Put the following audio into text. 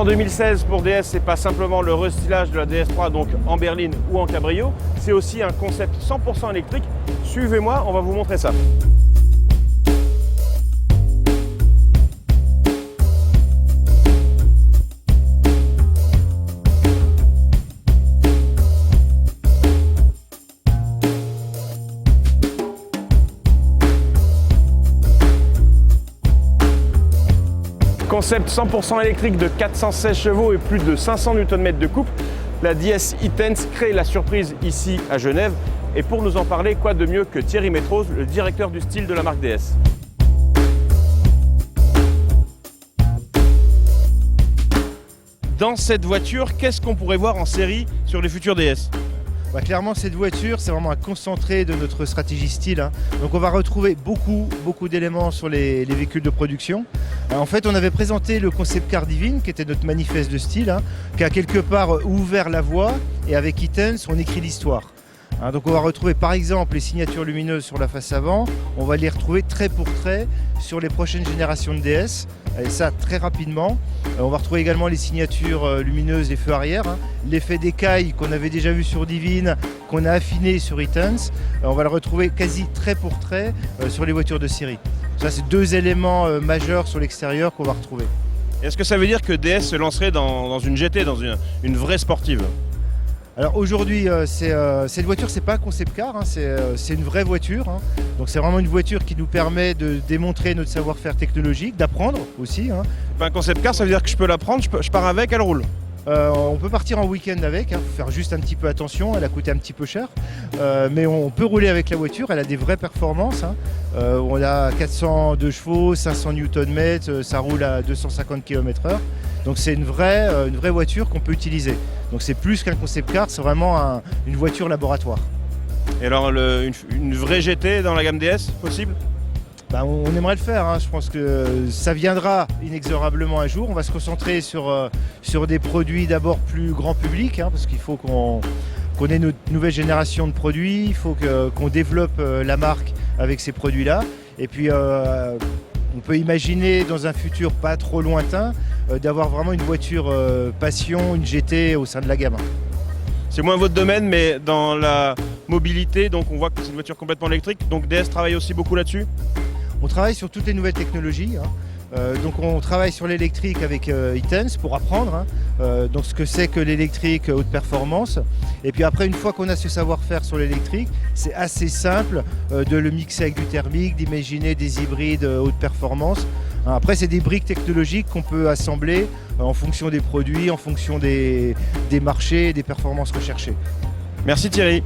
en 2016 pour DS, c'est pas simplement le restylage de la DS3 donc en berline ou en cabrio, c'est aussi un concept 100% électrique. Suivez-moi, on va vous montrer ça. Concept 100% électrique de 416 chevaux et plus de 500 Nm de couple, la DS e-Tense crée la surprise ici à Genève. Et pour nous en parler, quoi de mieux que Thierry Métrose, le directeur du style de la marque DS. Dans cette voiture, qu'est-ce qu'on pourrait voir en série sur les futurs DS ? Clairement, cette voiture, c'est vraiment un concentré de notre stratégie style. Donc on va retrouver beaucoup d'éléments sur les véhicules de production. En fait, on avait présenté le concept car Divine, qui était notre manifeste de style, qui a quelque part ouvert la voie, et avec e-Tense, on écrit l'histoire. Donc on va retrouver par exemple les signatures lumineuses sur la face avant, on va les retrouver trait pour trait sur les prochaines générations de DS, et ça très rapidement. On va retrouver également les signatures lumineuses des feux arrière, l'effet d'écaille qu'on avait déjà vu sur Divine, qu'on a affiné sur e-Tense, on va le retrouver quasi trait pour trait sur les voitures de série. Ça, c'est deux éléments majeurs sur l'extérieur qu'on va retrouver. Est-ce que ça veut dire que DS se lancerait dans une GT, dans une vraie sportive ? Alors aujourd'hui, cette voiture, c'est pas un concept car, c'est une vraie voiture. Donc c'est vraiment une voiture qui nous permet de démontrer notre savoir-faire technologique, d'apprendre aussi. C'est pas un concept car, ça veut dire que je peux la prendre, je pars avec, elle roule. On peut partir en week-end avec, faut faire juste un petit peu attention, elle a coûté un petit peu cher. Mais on peut rouler avec la voiture, elle a des vraies performances. On a 402 chevaux, 500 Nm, ça roule à 250 km/h. Donc c'est une vraie voiture qu'on peut utiliser. Donc c'est plus qu'un concept car, c'est vraiment une voiture laboratoire. Et alors une vraie GT dans la gamme DS, possible ? On aimerait le faire, je pense que ça viendra inexorablement un jour. On va se concentrer sur des produits d'abord plus grand public, parce qu'il faut qu'on ait notre nouvelle génération de produits, il faut qu'on développe la marque avec ces produits-là. Et puis on peut imaginer dans un futur pas trop lointain d'avoir vraiment une voiture passion, une GT au sein de la gamme. C'est moins votre domaine, mais dans la mobilité, donc on voit que c'est une voiture complètement électrique, donc DS travaille aussi beaucoup là-dessus ? On travaille sur toutes les nouvelles technologies. Donc on travaille sur l'électrique avec e-Tense pour apprendre donc ce que c'est que l'électrique haute performance. Et puis après, une fois qu'on a ce savoir-faire sur l'électrique, c'est assez simple de le mixer avec du thermique, d'imaginer des hybrides haute performance. Après, c'est des briques technologiques qu'on peut assembler en fonction des produits, en fonction des marchés et des performances recherchées. Merci Thierry.